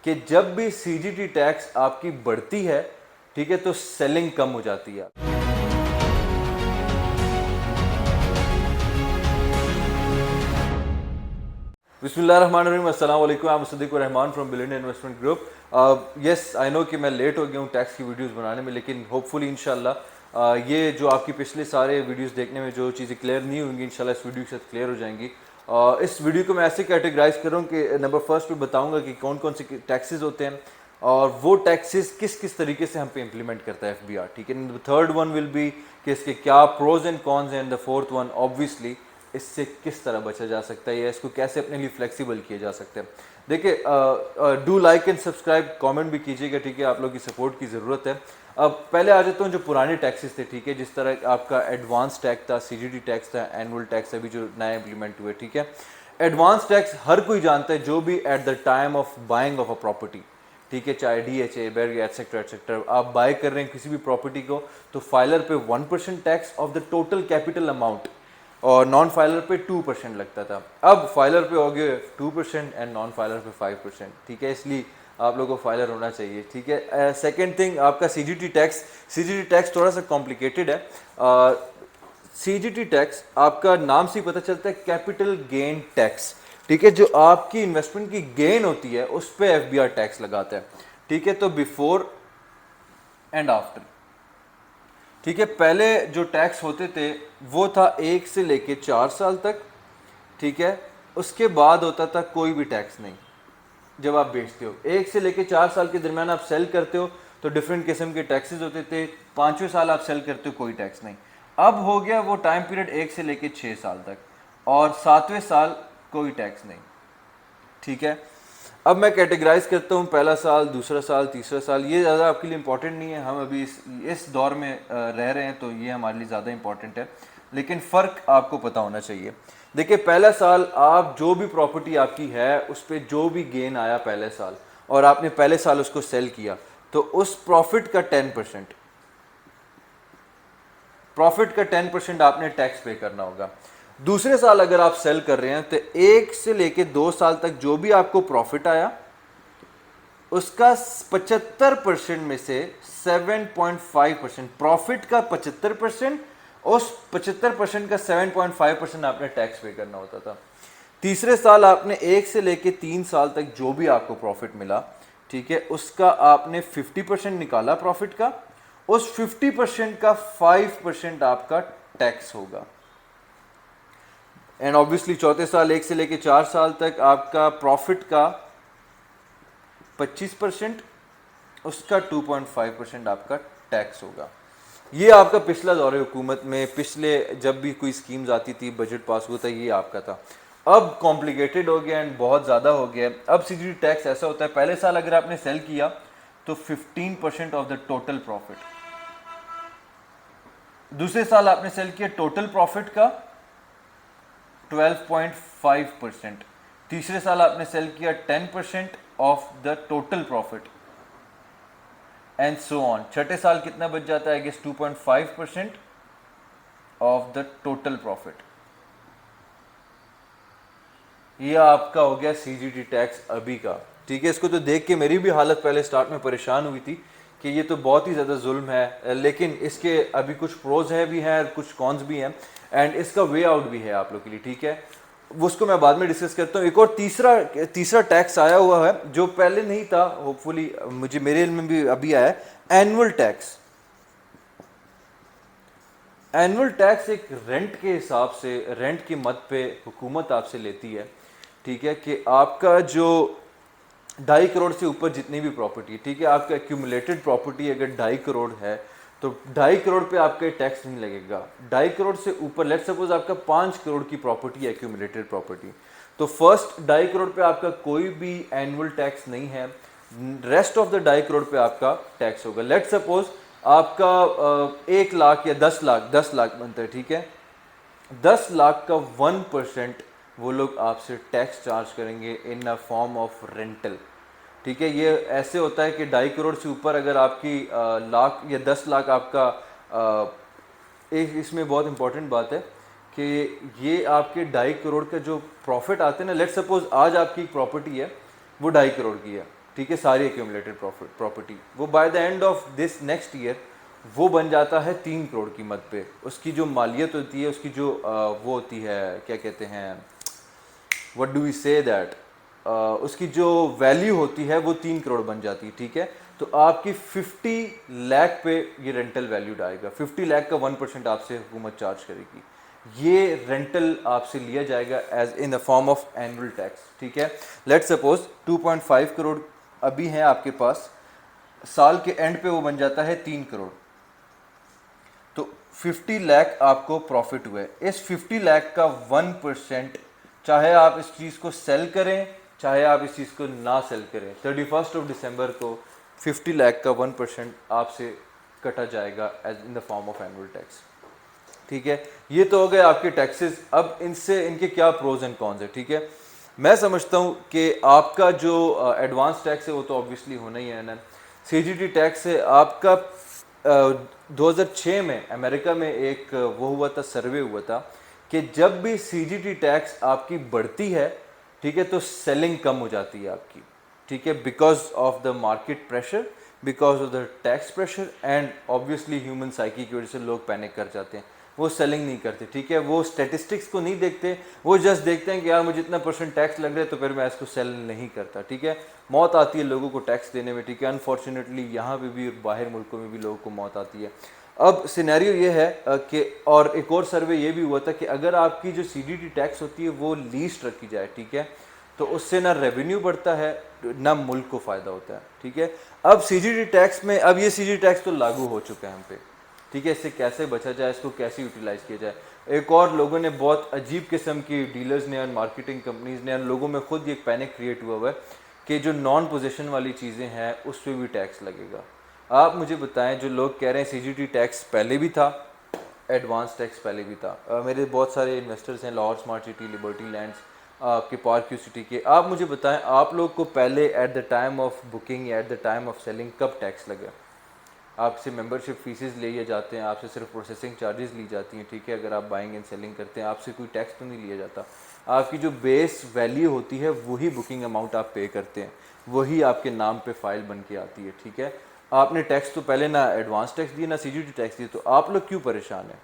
कि जब भी सीजीटी टैक्स आपकी बढ़ती है, ठीक है, तो सेलिंग कम हो जाती है। बिस्मिल्लाहिर्रहमानिर्रहीम, अस्सलाम वालेकुम। I am Sadiq Rahman from billionaire investment group. Yes, I know कि मैं लेट हो गया हूँ टैक्स की वीडियोस बनाने में, लेकिन होपफुली इंशाल्लाह ये जो आपकी पिछले सारे वीडियोस देखने में जो चीज़ें क्लियर नहीं होंगी, इंशाल्लाह इस वीडियो के साथ क्लियर हो जाएंगी। इस वीडियो को मैं ऐसे कैटेगराइज कर रहा हूँ कि नंबर फर्स्ट पे बताऊँगा कि कौन कौन से टैक्सेस होते हैं और वो टैक्सेस किस किस तरीके से हम पे इम्प्लीमेंट करता है एफबीआर, ठीक है। The third one will be कि इसके क्या प्रोज एंड कॉन्स हैं। द फोर्थ वन ऑब्वियसली इससे किस तरह बचा जा सकता है या इसको कैसे अपने लिए फ्लेक्सिबल किया जा सकता है। देखिए, do like and subscribe, comment भी कीजिएगा, ठीक है, आप लोगों की सपोर्ट की ज़रूरत है। अब पहले आ जाता हूँ जो पुराने टैक्सेस थे, ठीक है, जिस तरह आपका एडवांस टैक्स था, सीजीटी टैक्स था, एनुअल टैक्स अभी जो नया इंप्लीमेंट हुए, ठीक है। एडवांस टैक्स हर कोई जानता है, जो भी eight the time of buying of a property, ठीक है, चाहे डीएचए, बेर एटसेट्रा एटसेट्रा, आप बाय कर रहे हैं किसी भी प्रॉपर्टी को, तो फाइलर पे 1% tax of the total capital amount और नॉन फाइलर पे 2% लगता था। अब फाइलर पे हो गए 2% एंड नॉन फाइलर पे 5%, ठीक है, इसलिए आप लोगों को फाइलर होना चाहिए, ठीक है। सेकेंड थिंग आपका सीजीटी टैक्स थोड़ा सा कॉम्प्लिकेटेड है। सीजीटी टैक्स आपका नाम से ही पता चलता है, कैपिटल गेन टैक्स, ठीक है, जो आपकी इन्वेस्टमेंट की गेन होती है उस पर एफबीआर टैक्स लगाता है, ठीक है। तो बिफोर एंड आफ्टर, ठीक है, पहले जो टैक्स होते थे वो था 1 से लेके 4 साल तक, ठीक है। उसके बाद होता था कोई भी टैक्स नहीं। जब आप बेचते हो 1 से लेके 4 साल के दरमियान आप सेल करते हो तो डिफरेंट किस्म के टैक्सेस होते थे। 5वें साल आप सेल करते हो कोई टैक्स नहीं। अब हो गया वो टाइम पीरियड 1 से लेके 6 साल तक और 7वें साल कोई टैक्स नहीं, ठीक है। अब मैं कैटेगराइज करता हूँ, पहला साल, दूसरा साल, तीसरा साल। ये ज़्यादा आपके लिए इंपॉर्टेंट नहीं है, हम अभी इस दौर में रह रहे हैं तो ये हमारे लिए ज़्यादा इंपॉर्टेंट है, लेकिन फ़र्क आपको पता होना चाहिए। देखिए, पहला साल आप जो भी प्रॉपर्टी आपकी है उस पर जो भी गेन आया पहले साल और आपने पहले साल उसको सेल किया, तो उस प्रॉफिट का 10% आपने टैक्स पे करना होगा। दूसरे साल अगर आप सेल कर रहे हैं तो 1 से लेके 2 साल तक जो भी आपको प्रॉफिट आया उसका 75% में से 7.5%, प्रॉफिट का 75%, उस 75% का 7.5% आपने टैक्स पे करना होता था। तीसरे साल आपने 1 से लेके 3 साल तक जो भी आपको प्रॉफिट मिला, ठीक है, उसका आपने 50% निकाला प्रॉफिट का, उस 50% का 5% आपका टैक्स होगा। एंड ऑब्वियसली चौथे साल 1 से लेके 4 साल तक आपका प्रॉफिट का 25%, उसका 2.5% आपका टैक्स होगा। ये आपका पिछला दौरे हुकूमत में, पिछले जब भी कोई स्कीम्स आती थी, बजट पास हुआ था, ये आपका था। अब कॉम्प्लिकेटेड हो गया एंड बहुत ज़्यादा हो गया। अब सीजीटी टैक्स ऐसा होता है, पहले साल अगर आपने सेल किया तो 15% ऑफ द टोटल प्रॉफिट, दूसरे साल आपने सेल किया टोटल प्रॉफिट का 12.5%, तीसरे साल आपने सेल किया 10% of the total profit and so on. छठे साल कितना बच जाता है? I guess 2.5% of the total profit. ये आपका हो गया सीजीटी टैक्स अभी का, ठीक है। इसको तो देख के मेरी भी हालत पहले स्टार्ट में परेशान हुई थी कि ये तो बहुत ही ज़्यादा जुल्म है, लेकिन इसके अभी कुछ प्रोज है भी हैं, कुछ कॉन्स भी हैं एंड इसका वे आउट भी है आप लोग के लिए, ठीक है। उसको मैं बाद में डिस्कस करता हूँ। एक और तीसरा टैक्स आया हुआ है जो पहले नहीं था, होपफुली मुझे मेरे इल्म में भी अभी आया है, एनुअल टैक्स। एनुअल टैक्स एक रेंट के हिसाब से, रेंट की मद पे हुकूमत आपसे लेती है, ठीक है, कि आपका जो 2.5 करोड़ से ऊपर जितनी भी प्रॉपर्टी, ठीक है, आपका एक्यूमुलेटेड प्रॉपर्टी अगर 2.5 करोड़ है तो 2.5 करोड़ पे आपका टैक्स नहीं लगेगा। 2.5 करोड़ से ऊपर, लेट सपोज आपका 5 करोड़ की प्रॉपर्टी है, एक्यूमुलेटेड प्रॉपर्टी, तो फर्स्ट 2.5 करोड़ पे आपका कोई भी एनुअल टैक्स नहीं है, रेस्ट ऑफ द 2.5 करोड़ पे आपका टैक्स होगा। लेट सपोज आपका 1 लाख या 10 लाख बनता है, ठीक है, 10 लाख का 1% वो लोग आपसे टैक्स चार्ज करेंगे इन अ फॉर्म ऑफ रेंटल, ठीक है। ये ऐसे होता है कि 2.5 करोड़ से ऊपर अगर आपकी लाख या 10 लाख आपका, एक इसमें बहुत इंपॉर्टेंट बात है कि ये आपके 2.5 करोड़ का जो प्रॉफिट आते हैं ना, लेट सपोज आज आपकी प्रॉपर्टी है वो 2.5 करोड़ की है, ठीक है, सारी एक्यूमुलेटेड प्रॉपर्टी, वो by the end of this next year वो बन जाता है 3 करोड़ कीमत पे। उसकी जो मालियत होती है, उसकी जो वो होती है, क्या कहते हैं, what do we say that, उसकी जो वैल्यू होती है वो 3 करोड़ बन जाती है। ठीक है, तो आपकी 50 लाख पे ये रेंटल वैल्यूड आएगा। 50 लाख का 1% आपसे हुकूमत चार्ज करेगी। ये रेंटल आपसे लिया जाएगा as in the form of annual tax. ठीक है, लेट्स सपोज 2.5 करोड़ अभी हैं आपके पास, साल के एंड पे वो बन जाता है 3 करोड़, तो 50 लाख आपको प्रॉफिट हुए। इस 50 लाख का 1%, चाहे आप इस चीज़ को सेल करें चाहे आप इस चीज़ को ना सेल करें, 31 दिसंबर को 50 लाख का 1% आपसे कटा जाएगा as in the form of annual tax. ठीक है, ये तो हो गए आपके टैक्सेस। अब इनसे इनके क्या प्रोज एंड कॉन्स है। ठीक है, मैं समझता हूँ कि आपका जो एडवांस टैक्स है वो तो ऑब्वियसली होना ही है ना। सीजीटी टैक्स है आपका। 2006 में अमेरिका में एक वो हुआ था, सर्वे हुआ था कि जब भी सीजीटी टैक्स आपकी बढ़ती है, ठीक है, तो सेलिंग कम हो जाती है आपकी। ठीक है, because of the market pressure, because of the tax pressure and obviously human psyche की वजह से लोग पैनिक कर जाते हैं, वो सेलिंग नहीं करते। ठीक है, वो स्टेटिस्टिक्स को नहीं देखते, वो जस्ट देखते हैं कि यार मुझे इतना % टैक्स लग रहा है तो फिर मैं इसको सेल नहीं करता। ठीक है, मौत आती है लोगों को टैक्स देने में। ठीक है, अनफॉर्चुनेटली यहाँ पे भी बाहर मुल्कों में भी लोगों को मौत आती है। अब सिनेरियो ये है कि, और एक और सर्वे ये भी हुआ था कि अगर आपकी जो सीजीटी टैक्स होती है वो लीस्ट रखी जाए, ठीक है, तो उससे ना रेवेन्यू बढ़ता है ना मुल्क को फ़ायदा होता है। ठीक है, अब सीजीटी टैक्स में, अब ये सीजीटी टैक्स तो लागू हो चुका है हम पे। ठीक है, इससे कैसे बचा जाए, इसको कैसे यूटिलाइज़ किया जाए। एक और लोगों ने, बहुत अजीब किस्म की डीलर्स ने और मार्केटिंग कंपनीज ने, लोगों में खुद एक पैनिक क्रिएट हुआ है कि जो नॉन पोजीशन वाली चीज़ें हैं उस पर भी टैक्स लगेगा। आप मुझे बताएं, जो लोग कह रहे हैं सीजीटी टैक्स पहले भी था, एडवांस टैक्स पहले भी था, मेरे बहुत सारे इन्वेस्टर्स हैं Lahore smart city, Liberty Lands, आपके पार्क क्यू सिटी के, आप मुझे बताएं आप लोग को पहले at the time of booking या at the time of selling कब टैक्स लगा? आपसे मेंबरशिप फीसेस लिए जाते हैं, आपसे सिर्फ प्रोसेसिंग चार्जेस ली जाती हैं। ठीक है, अगर आप बाइंग एंड सेलिंग करते हैं आपसे कोई टैक्स तो नहीं लिया जाता। आपकी जो बेस वैल्यू होती है वही बुकिंग अमाउंट आप पे करते हैं, वही आपके नाम पे फाइल बन के आती है। ठीक है, आपने टैक्स तो पहले ना एडवांस टैक्स दिए ना सीजीटी टैक्स दिए, तो आप लोग क्यों परेशान हैं?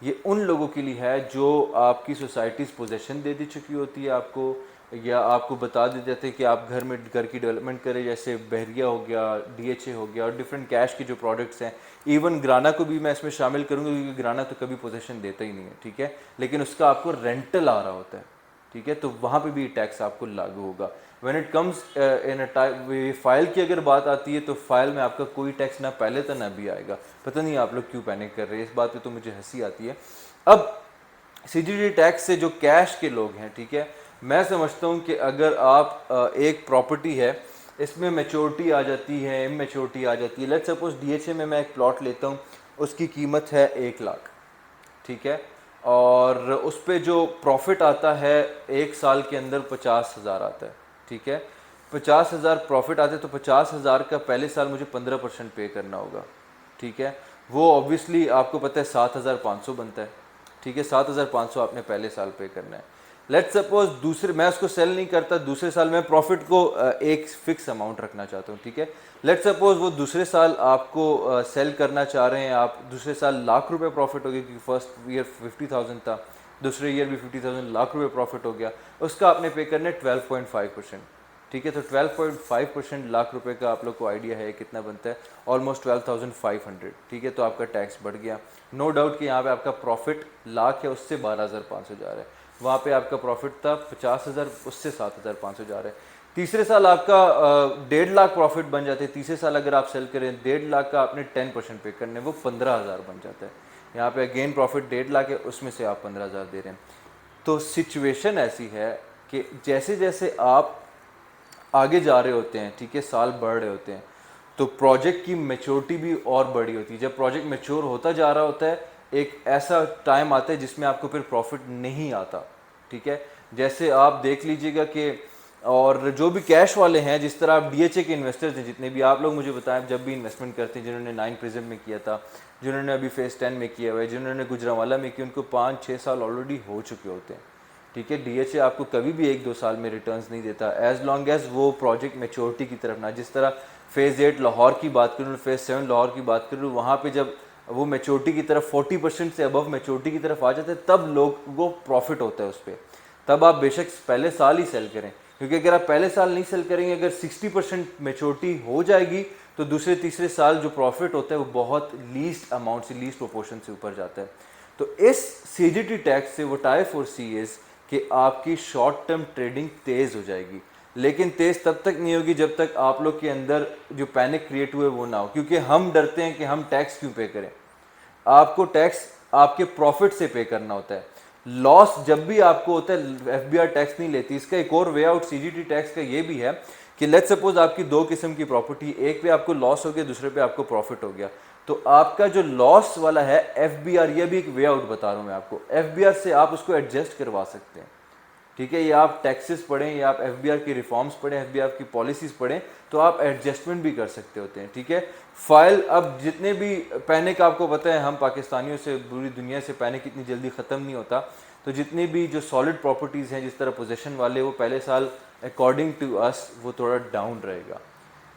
ये उन लोगों के लिए है जो आपकी सोसाइटीज़ पोजेसन दे दी चुकी होती है आपको, या आपको बता देते थे कि आप घर में घर की डेवलपमेंट करें, जैसे बहरिया हो गया, डीएचए हो गया, और डिफरेंट कैश के जो प्रोडक्ट्स हैं। इवन ग्राना को भी मैं इसमें शामिल करूँगा क्योंकि ग्राना तो कभी पोजेसन देता ही नहीं है। ठीक है, लेकिन उसका आपको रेंटल आ रहा होता है। ठीक है, तो वहाँ पे भी टैक्स आपको लागू होगा। When it comes in a time, file की अगर बात आती है तो फाइल में आपका कोई टैक्स ना पहले तो ना भी आएगा। पता नहीं आप लोग क्यों पैनिक कर रहे हैं, इस बात पे तो मुझे हंसी आती है। अब सीजीटी टैक्स से जो कैश के लोग हैं, ठीक है, मैं समझता हूँ कि अगर आप एक प्रॉपर्टी है, इसमें मैच्योरिटी आ जाती है, इमेच्योरिटी आ जाती है। लेट्स सपोज डीएचए में मैं एक प्लॉट लेता हूँ, उसकी कीमत है 1 लाख, ठीक है, और उस पर जो प्रॉफिट आता है 1 साल के अंदर 50,000 आता है। ठीक है, 50,000 प्रॉफिट आते हैं, तो 50,000 का पहले साल मुझे 15% पे करना होगा। ठीक है, वो ऑब्वियसली आपको पता है 7,500 बनता है। ठीक है, 7,500 आपने पहले साल पे करना है। लेट्स सपोज दूसरे, मैं उसको सेल नहीं करता, दूसरे साल मैं प्रॉफिट को एक फिक्स अमाउंट रखना चाहता हूँ। ठीक है, लेट्स सपोज वो दूसरे साल आपको सेल करना चाह रहे हैं, आप दूसरे साल लाख रुपए प्रॉफिट हो गया क्योंकि फर्स्ट ईयर 50,000 था, दूसरे ईयर भी 50,000, लाख रुपए प्रॉफिट हो गया, उसका आपने पे करना है 12.5%। ठीक है, तो 12.5% लाख रुपए का आप लोग को आइडिया है कितना बनता है, ऑलमोस्ट 12,500। ठीक है, तो आपका टैक्स बढ़ गया। नो डाउट कि यहाँ पे आपका प्रॉफिट लाख है, उससे 12,500 जा रहा है, वहाँ पे आपका प्रॉफिट था 50,000, उससे 7,500 जा रहा है। तीसरे साल आपका 1.5 लाख प्रॉफिट बन जाते हैं। तीसरे साल अगर आप सेल करें 1.5 लाख का आपने 10% पे करने, वो 15,000 बन जाता है। यहाँ पे अगेन प्रॉफिट 1.5 लाख है, उसमें से आप 15,000 दे रहे हैं। तो सिचुएशन ऐसी है कि जैसे जैसे आप आगे जा रहे होते हैं, ठीक है, साल बढ़ रहे होते हैं, तो प्रोजेक्ट की मैच्योरिटी भी और बड़ी होती है। जब प्रोजेक्ट मैच्योर होता जा रहा होता है, एक ऐसा टाइम आता है जिसमें आपको फिर प्रॉफिट नहीं आता। ठीक है, जैसे आप देख लीजिएगा कि, और जो भी कैश वाले हैं, जिस तरह आप डीएचए के इन्वेस्टर्स हैं, जितने भी आप लोग मुझे बताएं, जब भी इन्वेस्टमेंट करते हैं, जिन्होंने 9 प्रिज्म में किया था, जिन्होंने अभी फेज 10 में किया हुआ है, जिन्होंने गुजरांवाला में किया, उनको 5-6 साल ऑलरेडी हो चुके होते हैं। ठीक है। DHA आपको कभी भी 1-2 साल में रिटर्न्स नहीं देता, एज लॉन्ग एज वो प्रोजेक्ट मेच्योरिटी की तरफ ना, जिस तरह फेज़ 8 लाहौर की बात करूँ, फेज़ 7 लाहौर की बात करूँ, वहाँ पे जब वो मेच्योरिटी की तरफ 40% से अबव मेच्योरिटी की तरफ आ जाते हैं, तब लोगों को प्रॉफिट होता है उस पर। तब आप बेशक पहले साल ही सेल करें, क्योंकि अगर आप पहले साल नहीं सेल करेंगे, अगर 60% मेच्योरिटी हो जाएगी, तो दूसरे तीसरे साल जो प्रॉफिट होता है वो बहुत लीस्ट अमाउंट से, लीस्ट प्रोपोर्शन से ऊपर जाता है। तो इस CGT टैक्स से व्हाट आई फोरसी इज कि आपकी शॉर्ट टर्म ट्रेडिंग तेज़ हो जाएगी, लेकिन तेज़ तब तक नहीं होगी जब तक आप लोग के अंदर जो पैनिक क्रिएट हुए वो ना हो, क्योंकि हम डरते हैं कि हम टैक्स क्यों पे करें। आपको टैक्स आपके प्रॉफिट से पे करना होता है। लॉस जब भी आपको होता है, FBR टैक्स नहीं लेती। इसका एक और वे आउट CGT टैक्स का ये भी है कि लेट्स सपोज आपकी दो किस्म की प्रॉपर्टी, एक पे आपको लॉस हो गया, दूसरे पे आपको प्रॉफिट हो गया, तो आपका जो लॉस वाला है FBR, ये भी एक वे आउट बता रहा हूँ मैं आपको, FBR से आप उसको एडजस्ट करवा सकते हैं। ठीक है, या आप टैक्सेस पढ़ें या आप FBR की रिफॉर्म्स पढ़ें, FBR की पॉलिसीज़ पढ़ें, तो आप एडजस्टमेंट भी कर सकते होते हैं। ठीक है, फाइल अब जितने भी पैनिक, आपको पता है हम पाकिस्तानियों से, पूरी दुनिया से पैनिक इतनी जल्दी ख़त्म नहीं होता, तो जितनी भी जो सॉलिड प्रॉपर्टीज़ हैं, जिस तरह पोजेसन वाले, वो पहले साल अकॉर्डिंग टू अस वो थोड़ा डाउन रहेगा।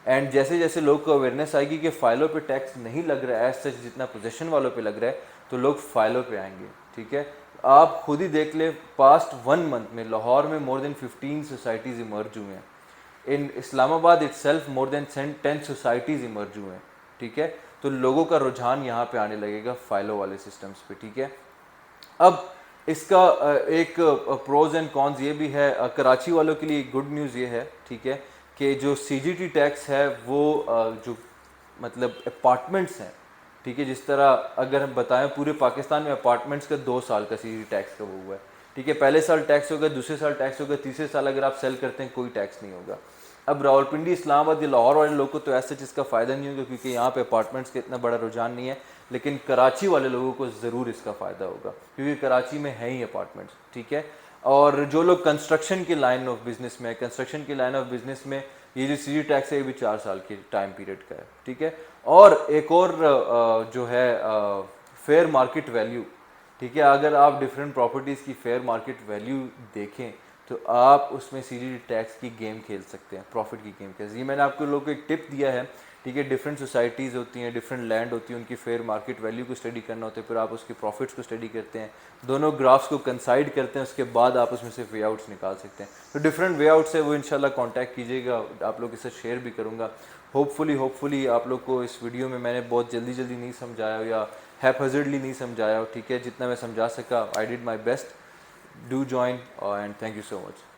एंड जैसे जैसे लोग को अवेयरनेस आएगी कि फ़ाइलों पे टैक्स नहीं लग रहा है एज सच जितना पोजेसन वालों पे लग रहा है, तो लोग फ़ाइलों पे आएंगे। ठीक है, आप खुद ही देख ले, पास्ट 1 मंथ में लाहौर में मोर देन 15 सोसाइटीज़ इमर्ज हुए हैं। In Islamabad itself more than 10 societies emerge हुए हैं। ठीक है, तो लोगों का रुझान यहाँ पे आने लगेगा फ़ाइलों वाले सिस्टम्स पे। ठीक है, अब इसका एक प्रोज एंड कॉन्स ये भी है। कराची वालों के लिए गुड न्यूज़ ये है, ठीक है, कि जो CGT टैक्स है वो जो मतलब अपार्टमेंट्स हैं, ठीक है, जिस तरह अगर हम बताएं पूरे पाकिस्तान में अपार्टमेंट्स का 2 साल का CGT टैक्स का वो हुआ है। ठीक है, पहले साल टैक्स होगा, दूसरे साल टैक्स होगा, तीसरे साल अगर आप सेल करते हैं कोई टैक्स नहीं होगा। अब रावलपिंडी, इस्लामाबाद या लाहौर वाले लोगों को तो ऐसा चीज़ का फ़ायदा नहीं होगा, क्योंकि यहाँ पे अपार्टमेंट्स का इतना बड़ा रुझान नहीं है, लेकिन कराची वाले लोगों को ज़रूर इसका फ़ायदा होगा, क्योंकि कराची में है ही अपार्टमेंट्स। ठीक है, और जो लोग कंस्ट्रक्शन की लाइन ऑफ बिज़नेस में, कंस्ट्रक्शन की लाइन ऑफ बिज़नेस में ये जो CGT टैक्स है ये भी 4 साल के टाइम पीरियड का है। ठीक है, और एक और जो है फेयर मार्केट वैल्यू। ठीक है, अगर आप डिफरेंट प्रॉपर्टीज़ की फेयर मार्केट वैल्यू देखें, तो आप उसमें CGT टैक्स की गेम खेल सकते हैं, प्रॉफिट की गेम खेल। ये मैंने आपको लोगों को एक टिप दिया है। ठीक है, डिफरेंट सोसाइटीज़ होती हैं, डिफरेंट लैंड होती है, उनकी फेयर मार्केट वैल्यू को स्टडी करना होता है, फिर आप उसके प्रॉफिट्स को स्टडी करते हैं, दोनों ग्राफ्स को कंसाइड करते हैं, उसके बाद आप उसमें से वे आउट्स निकाल सकते हैं। तो डिफरेंट वे आउट्स है वो इंशाल्लाह कांटेक्ट कीजिएगा, आप लोग के साथ शेयर भी करूँगा। होपफुली आप लोग को इस वीडियो में मैंने बहुत जल्दी नहीं समझाया या हैपहज़र्डली नहीं समझाया। ठीक है, जितना मैं समझा सका, I did my best. Do join and thank you so much.